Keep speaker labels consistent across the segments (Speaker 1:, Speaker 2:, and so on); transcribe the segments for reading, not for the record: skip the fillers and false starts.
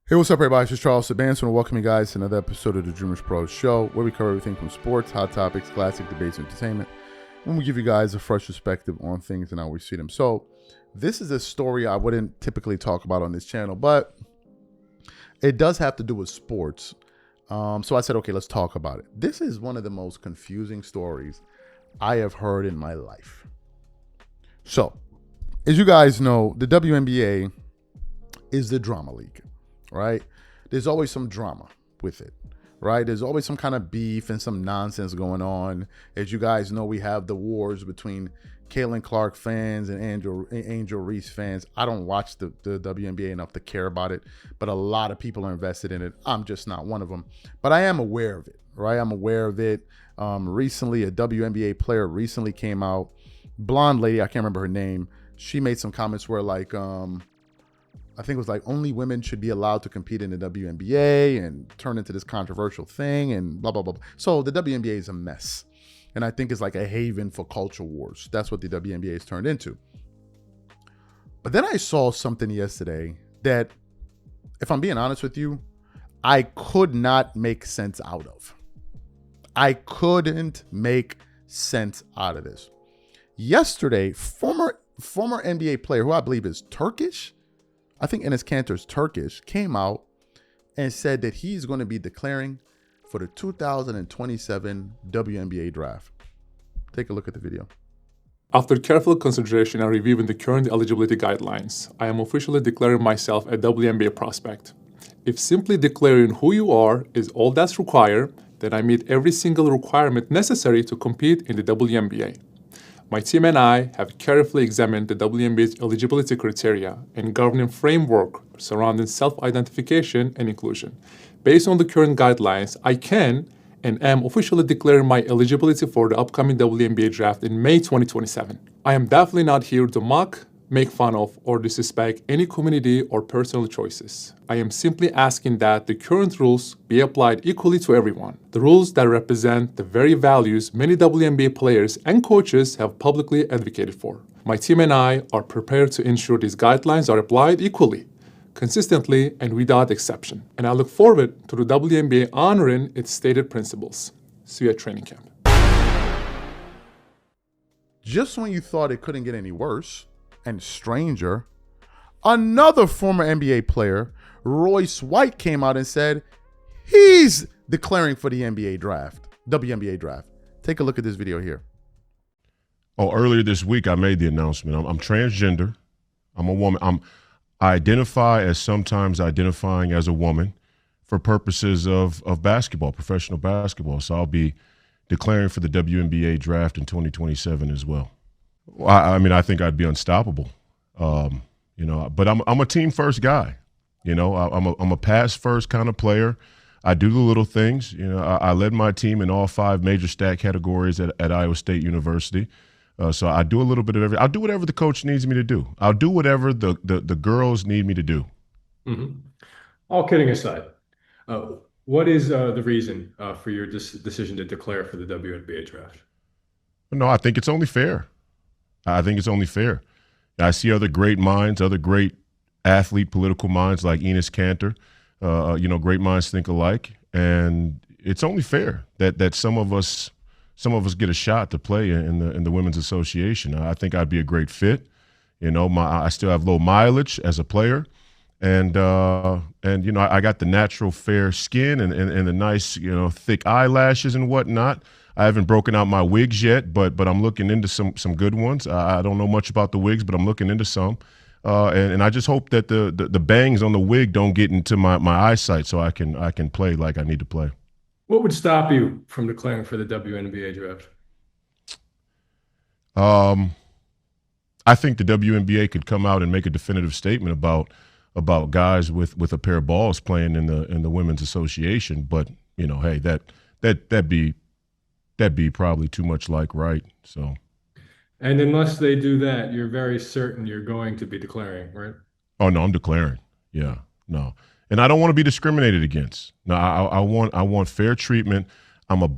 Speaker 1: Hey, what's up, everybody? It's just Charles Sabanson, and welcome you guys to another episode of the DREAMERSPRO show, where we cover everything from sports, hot topics, classic debates, and entertainment, and we give you guys a fresh perspective on things and how we see them. So, this is a story I wouldn't typically talk about on this channel, but it does have to do with sports. So I said, okay, let's talk about it. This is one of the most confusing stories I have heard in my life. So, as you guys know, the WNBA is the drama league. Right? There's always some drama with it, right? There's always some kind of beef and some nonsense going on. As you guys know, we have the wars between Caitlin Clark fans and Angel Reese fans. I don't watch the WNBA enough to care about it, but a lot of people are invested in it. I'm just not one of them, but I am aware of it, right? I'm aware of it. Recently, a WNBA player recently came out, blonde lady, I can't remember her name. She made some comments where like, I think it was like only women should be allowed to compete in the WNBA and turn into this controversial thing and blah, blah, blah. So the WNBA is a mess. And I think it's like a haven for culture wars. That's what the WNBA has turned into. But then I saw something yesterday that, if I'm being honest with you, I could not make sense out of. I couldn't make sense out of this. Yesterday, former NBA player, who I believe is Turkish, I think Enes Kanter is Turkish, came out and said that he's going to be declaring for the 2027 WNBA draft. Take a look at the video.
Speaker 2: After careful consideration and reviewing the current eligibility guidelines, I am officially declaring myself a WNBA prospect. If simply declaring who you are is all that's required, then I meet every single requirement necessary to compete in the WNBA. My team and I have carefully examined the WNBA's eligibility criteria and governing framework surrounding self-identification and inclusion. Based on the current guidelines, I can and am officially declaring my eligibility for the upcoming WNBA draft in May 2027. I am definitely not here to mock, make fun of, or disrespect any community or personal choices. I am simply asking that the current rules be applied equally to everyone. The rules that represent the very values many WNBA players and coaches have publicly advocated for. My team and I are prepared to ensure these guidelines are applied equally, consistently, and without exception. And I look forward to the WNBA honoring its stated principles. See you at training camp.
Speaker 1: Just when you thought it couldn't get any worse and stranger, another former NBA player, Royce White, came out and said he's declaring for the WNBA draft. Take a look at this video here.
Speaker 3: Oh, earlier this week I made the announcement. I'm transgender. I'm a woman. I identify as sometimes identifying as a woman for purposes of basketball, professional basketball. So I'll be declaring for the WNBA draft in 2027 as well. I mean, I think I'd be unstoppable, but I'm a team first guy. I'm a pass first kind of player. I do the little things. I led my team in all 5 major stat categories at Iowa State University. So I do a little bit of everything. I'll do whatever the coach needs me to do. I'll do whatever the girls need me to do.
Speaker 4: Mm-hmm. All kidding aside, what is the reason for your decision to declare for the WNBA draft?
Speaker 3: No, I think it's only fair. I think it's only fair. I see other great minds, other great athlete, political minds like Enes Kanter. Great minds think alike, and it's only fair that some of us get a shot to play in the Women's Association. I think I'd be a great fit. I still have low mileage as a player, and I got the natural fair skin and the nice thick eyelashes and whatnot. I haven't broken out my wigs yet, but I'm looking into some good ones. I don't know much about the wigs, but I'm looking into some. And I just hope that the bangs on the wig don't get into my eyesight, so I can play like I need to play.
Speaker 4: What would stop you from declaring for the WNBA draft?
Speaker 3: I think the WNBA could come out and make a definitive statement about guys with a pair of balls playing in the Women's Association. But hey, that'd be probably too much like right. So.
Speaker 4: And unless they do that, you're very certain you're going to be declaring, right?
Speaker 3: Oh no, I'm declaring. Yeah, no. And I don't want to be discriminated against. No, I want fair treatment. I'm a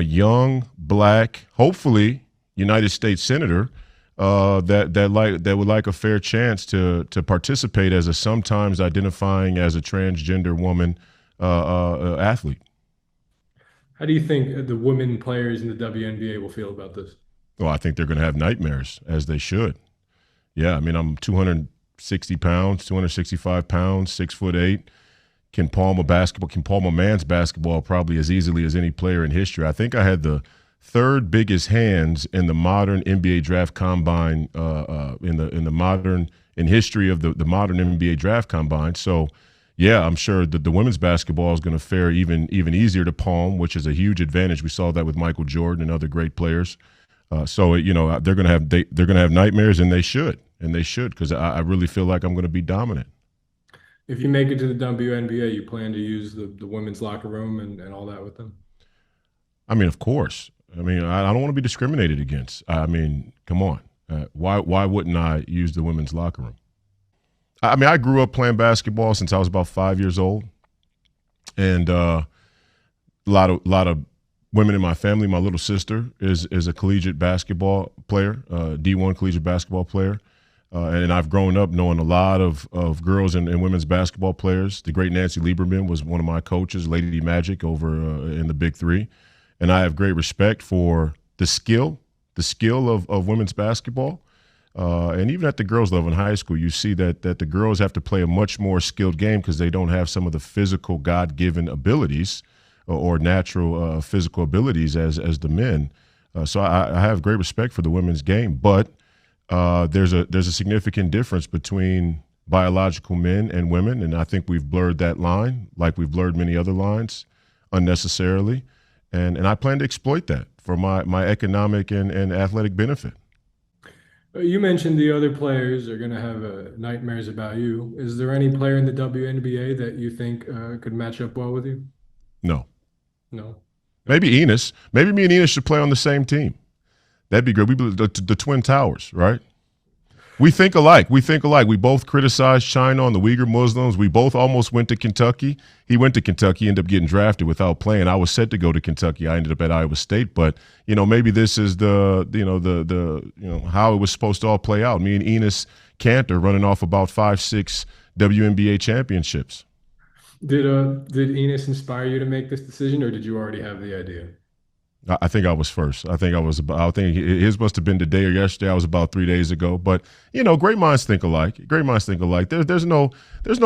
Speaker 3: young black, hopefully United States Senator. that would like a fair chance to participate as a sometimes identifying as a transgender woman athlete.
Speaker 4: How do you think the women players in the WNBA will feel about this?
Speaker 3: Well, I think they're going to have nightmares, as they should. Yeah, I mean, I'm 260 pounds, 265 pounds, 6'8", can palm a man's basketball probably as easily as any player in history. I think I had the third biggest hands in the modern NBA draft combine in history of the modern NBA draft combine. So, yeah, I'm sure that the women's basketball is going to fare even easier to palm, which is a huge advantage. We saw that with Michael Jordan and other great players. So they're going to have nightmares, and they should, because I really feel like I'm going to be dominant.
Speaker 4: If you make it to the WNBA, you plan to use the women's locker room and all that with them?
Speaker 3: I mean, of course. I mean, I don't want to be discriminated against. I mean, come on. Why wouldn't I use the women's locker room? I mean, I grew up playing basketball since I was about 5 years old, and a lot of women in my family. My little sister is a collegiate basketball player, D1 collegiate basketball player. And I've grown up knowing a lot of girls and women's basketball players. The great Nancy Lieberman was one of my coaches, Lady Magic over in the Big Three. And I have great respect for the skill of women's basketball. And even at the girls' level in high school, you see that the girls have to play a much more skilled game because they don't have some of the physical God-given abilities or natural physical abilities as the men. So I have great respect for the women's game, but there's a significant difference between biological men and women, and I think we've blurred that line, like we've blurred many other lines unnecessarily, and I plan to exploit that for my economic and athletic benefit.
Speaker 4: You mentioned the other players are going to have nightmares about you. Is there any player in the WNBA that you think could match up well with you?
Speaker 3: No.
Speaker 4: No.
Speaker 3: Maybe Enes. Maybe me and Enes should play on the same team. That'd be good. The Twin Towers, right? We think alike. We both criticized China on the Uyghur Muslims. We both almost went to Kentucky. He went to Kentucky, ended up getting drafted without playing. I was set to go to Kentucky. I ended up at Iowa State. But maybe this is the how it was supposed to all play out. Me and Enes Kanter running off about 5-6 WNBA championships.
Speaker 4: Did Enes inspire you to make this decision, or did you already have the idea?
Speaker 3: I think I was first. I think his must have been today or yesterday. I was about 3 days ago. But great minds think alike. There's no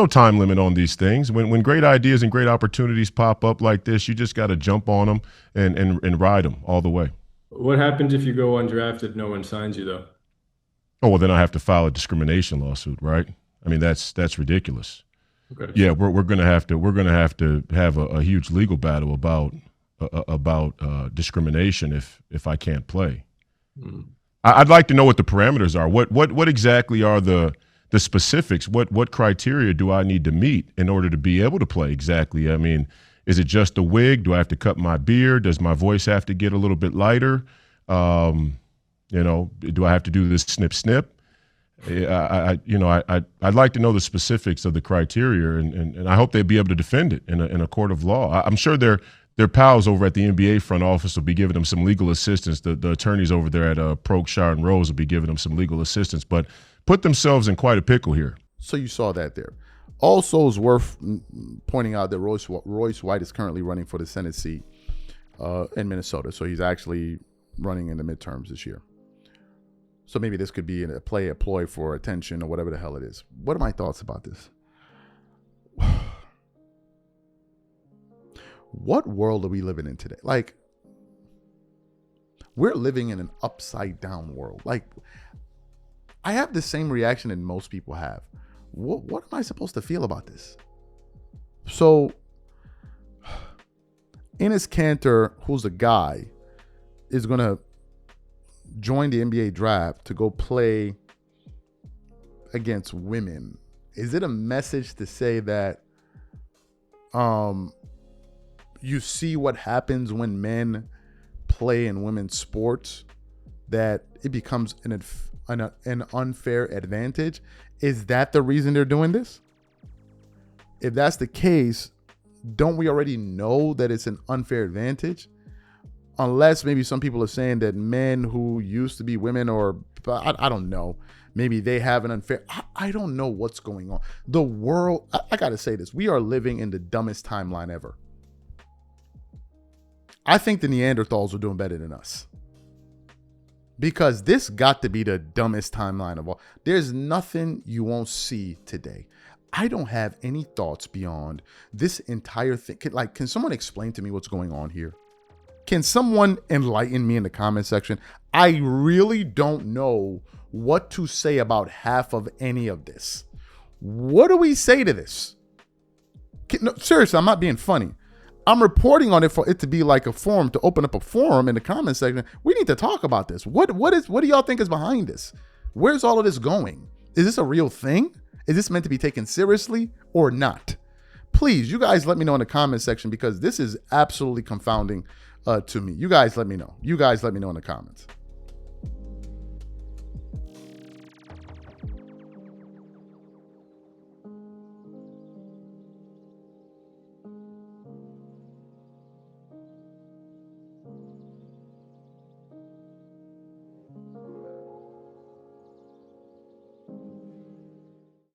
Speaker 3: time limit on these things. When great ideas and great opportunities pop up like this, you just got to jump on them and ride them all the way.
Speaker 4: What happens if you go undrafted? No one signs you, though.
Speaker 3: Oh well, then I have to file a discrimination lawsuit, right? I mean that's ridiculous.
Speaker 4: Okay. Yeah,
Speaker 3: we're gonna have to have a huge legal battle about discrimination if I can't play. I'd like to know what the parameters are. What exactly are the specifics? What criteria do I need to meet in order to be able to play exactly? I mean, is it just a wig? Do I have to cut my beard? Does my voice have to get a little bit lighter? Do I have to do this snip? I'd like to know the specifics of the criteria, and I hope they'd be able to defend it in a court of law. I'm sure their pals over at the NBA front office will be giving them some legal assistance. The attorneys over there at Prokshire and Rose will be giving them some legal assistance, but put themselves in quite a pickle here.
Speaker 1: So you saw that there. Also, it's worth pointing out that Royce White is currently running for the Senate seat in Minnesota. So he's actually running in the midterms this year. So maybe this could be a ploy for attention or whatever the hell it is. What are my thoughts about this? What world are we living in today? Like, we're living in an upside down world. Like, I have the same reaction that most people have. What am I supposed to feel about this? So, Enes Kanter, who's a guy, is going to join the NBA draft to go play against women. Is it a message to say that you see what happens when men play in women's sports, that it becomes an unfair advantage? Is that the reason they're doing this? If that's the case, don't we already know that it's an unfair advantage? unless maybe some people are saying that men who used to be women, or I don't know, maybe they have an unfair, I don't know what's going on. The world, I gotta say this, we are living in the dumbest timeline ever. I think the Neanderthals are doing better than us, because this got to be the dumbest timeline of all. There's nothing you won't see today. I don't have any thoughts beyond this entire thing. Can someone explain to me what's going on here? Can someone enlighten me in the comment section? I really don't know what to say about half of any of this. What do we say to this? No, seriously, I'm not being funny. I'm reporting on it for it to be like a forum, to open up a forum in the comment section. We need to talk about this. What do y'all think is behind this? Where's all of this going? Is this a real thing? Is this meant to be taken seriously or not? Please, you guys let me know in the comment section, because this is absolutely confounding to me. You guys let me know. You guys let me know in the comments.